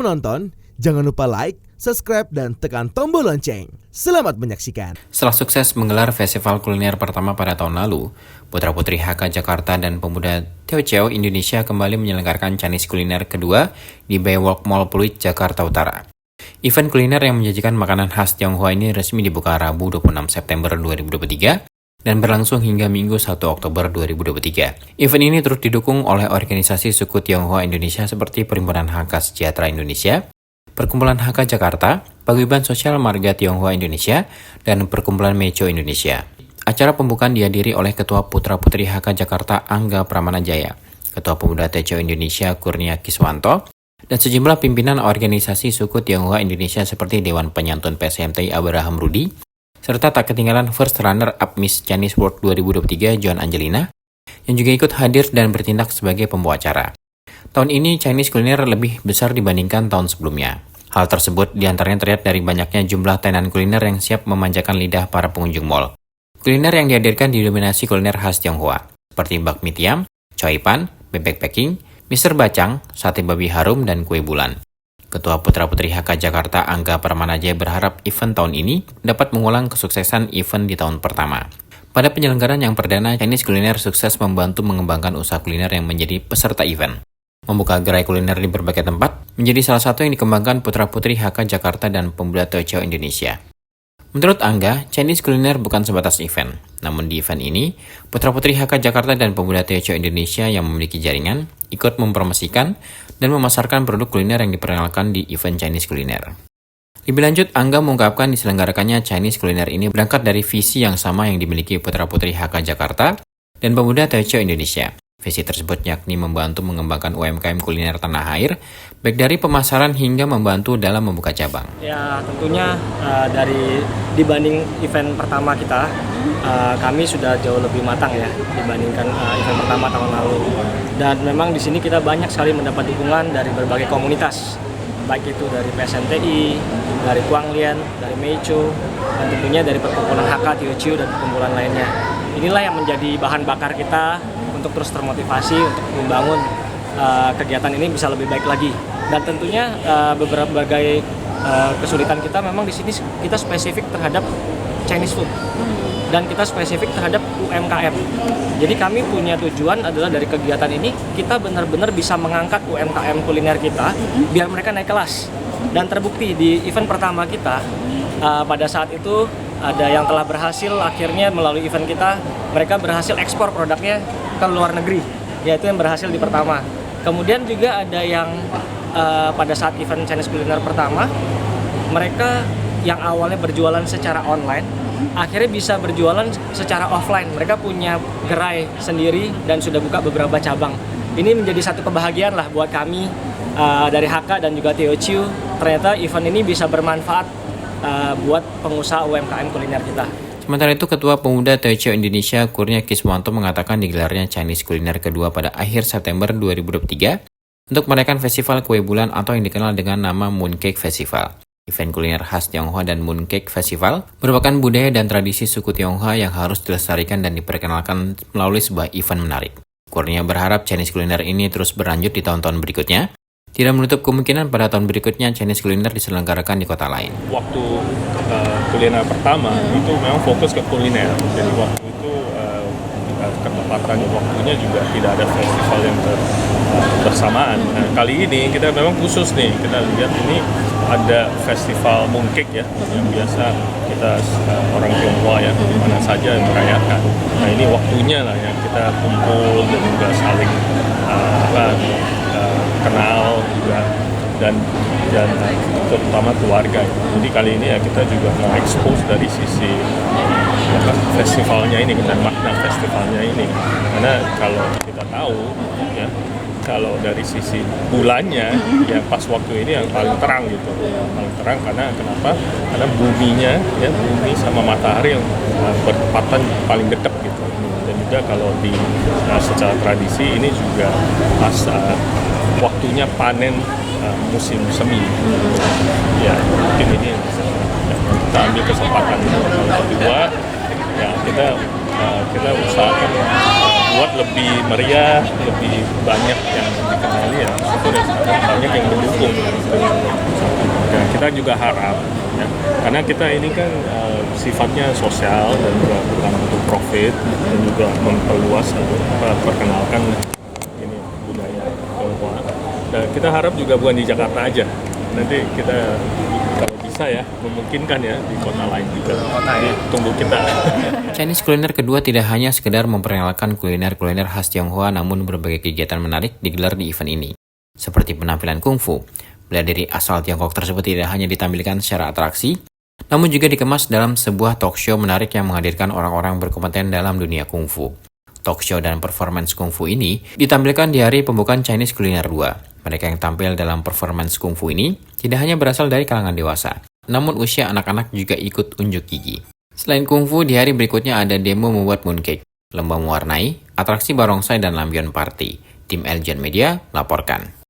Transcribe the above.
menonton, jangan lupa like, subscribe, dan tekan tombol lonceng. Selamat menyaksikan. Setelah sukses menggelar festival kuliner pertama pada tahun lalu, putra-putri HK Jakarta dan pemuda Teochew Indonesia kembali menyelenggarakan Chinese kuliner kedua di Baywalk Mall Pluit, Jakarta Utara. Event kuliner yang menyajikan makanan khas Tionghoa ini resmi dibuka Rabu 26 September 2023 dan berlangsung hingga Minggu 1 Oktober 2023. Event ini turut didukung oleh organisasi suku Tionghoa Indonesia seperti Perhimpunan HK Sejahtera Indonesia, Perkumpulan HK Jakarta, Paguyuban Sosial Marga Tionghoa Indonesia, dan Perkumpulan Mecho Indonesia. Acara pembukaan dihadiri oleh Ketua Putra-Putri HK Jakarta Angga Pramanajaya, Ketua Pemuda Teochew Indonesia Kurnia Kiswanto, dan sejumlah pimpinan organisasi suku Tionghoa Indonesia seperti Dewan Penyantun PSMTI Abraham Rudi, serta tak ketinggalan First Runner-Up Miss Chinese World 2023 Joan Angelina, yang juga ikut hadir dan bertindak sebagai pembawa acara. Tahun ini Chinese kuliner lebih besar dibandingkan tahun sebelumnya. Hal tersebut diantaranya terlihat dari banyaknya jumlah tenan kuliner yang siap memanjakan lidah para pengunjung mall. Kuliner yang dihadirkan didominasi kuliner khas Tionghoa, seperti bakmi tiam, choy pan, bebek packing, Mr. Bacang, sate babi harum, dan kue bulan. Ketua Putra-Putri HK Jakarta Angga Pramanajaya berharap event tahun ini dapat mengulang kesuksesan event di tahun pertama. Pada penyelenggaraan yang perdana, Chinese kuliner sukses membantu mengembangkan usaha kuliner yang menjadi peserta event. Membuka gerai kuliner di berbagai tempat menjadi salah satu yang dikembangkan Putra-Putri HK Jakarta dan pemuda Teochew Indonesia. Menurut Angga, Chinese kuliner bukan sebatas event. Namun di event ini, Putra-Putri HK Jakarta dan pemuda Teochew Indonesia yang memiliki jaringan ikut mempromosikan dan memasarkan produk kuliner yang diperkenalkan di event Chinese kuliner. Lebih lanjut, Angga mengungkapkan diselenggarakannya Chinese kuliner ini berangkat dari visi yang sama yang dimiliki Putra-Putri HK Jakarta dan pemuda Teochew Indonesia. Visi tersebut yakni membantu mengembangkan UMKM kuliner tanah air, baik dari pemasaran hingga membantu dalam membuka cabang. Ya tentunya dari dibanding event pertama kita, kami sudah jauh lebih matang ya dibandingkan event pertama tahun lalu. Dan memang di sini kita banyak sekali mendapat dukungan dari berbagai komunitas, baik itu dari PSMTI, dari Kuanglian, dari Mecho, dan tentunya dari perkumpulan HK Teochew dan perkumpulan lainnya. Inilah yang menjadi bahan bakar kita untuk terus termotivasi untuk membangun kegiatan ini bisa lebih baik lagi. Dan tentunya berbagai kesulitan kita memang di sini kita spesifik terhadap Chinese food dan kita spesifik terhadap UMKM. Jadi kami punya tujuan adalah dari kegiatan ini kita benar-benar bisa mengangkat UMKM kuliner kita biar mereka naik kelas. Dan terbukti di event pertama kita pada saat itu ada yang telah berhasil akhirnya melalui event kita mereka berhasil ekspor produknya ke luar negeri, yaitu yang berhasil di pertama. Kemudian juga ada yang pada saat event Chinese kuliner pertama mereka yang awalnya berjualan secara online akhirnya bisa berjualan secara offline. Mereka punya gerai sendiri dan sudah buka beberapa cabang. Ini menjadi satu kebahagiaan lah buat kami dari HK dan juga Teochew. Ternyata event ini bisa bermanfaat buat pengusaha UMKM kuliner kita. Sementara itu, Ketua Pemuda Teochew Indonesia Kurnia Kiswanto mengatakan digelarnya Chinese kuliner kedua pada akhir September 2023 untuk merayakan festival kue bulan atau yang dikenal dengan nama Mooncake Festival. Event kuliner khas Tionghoa dan Mooncake Festival merupakan budaya dan tradisi suku Tionghoa yang harus dilestarikan dan diperkenalkan melalui sebuah event menarik. Kurnia berharap Chinese kuliner ini terus berlanjut di tahun-tahun berikutnya. Tidak menutup kemungkinan pada tahun berikutnya Chinese kuliner diselenggarakan di kota lain. Waktu kuliner pertama itu memang fokus ke kuliner. Jadi waktu itu ketepatan waktunya juga tidak ada festival yang bersamaan. Nah, kali ini kita memang khusus nih. Kita lihat ini ada festival mooncake ya, yang biasa kita orang Tionghoa ya di mana saja merayakan. Nah ini waktunya lah yang kita kumpul dan juga saling kenal juga dan terutama keluarga. Jadi kali ini ya kita juga mau expose dari sisi festivalnya ini dan makna festivalnya ini. Karena kalau kita tahu ya kalau dari sisi bulannya ya pas waktu ini yang paling terang gitu. Paling terang karena kenapa? Karena buminya ya bumi sama matahari yang bertepatan paling dekat gitu. Dan juga kalau di secara tradisi ini juga pas waktunya panen musim semi. Ya, mungkin ini yang kita ambil kesempatan itu. Yang kedua, ya kita usahakan buat lebih meriah, lebih banyak yang dikenali ya, syukur ya sekarang banyak yang mendukung. Dan kita juga harap, ya, karena kita ini kan sifatnya sosial dan juga bukan untuk profit dan juga memperluas atau perkenalkan ini budaya Tionghoa. Dan kita harap juga bukan di Jakarta aja, nanti kita kalau bisa ya memungkinkan ya di kota lain juga. Jadi tunggu kita. Chinese kuliner kedua tidak hanya sekedar memperkenalkan kuliner-kuliner khas Tionghoa, namun berbagai kegiatan menarik digelar di event ini. Seperti penampilan kungfu, bela diri asal Tiongkok tersebut tidak hanya ditampilkan secara atraksi, namun juga dikemas dalam sebuah talk show menarik yang menghadirkan orang-orang berkompeten dalam dunia kungfu. Talk show dan performance kungfu ini ditampilkan di hari pembukaan Chinese Kuliner 2. Mereka yang tampil dalam performance kungfu ini tidak hanya berasal dari kalangan dewasa, namun usia anak-anak juga ikut unjuk gigi. Selain kungfu, di hari berikutnya ada demo membuat mooncake, lomba mewarnai, atraksi barongsai dan lampion party. Tim Eljon Media laporkan.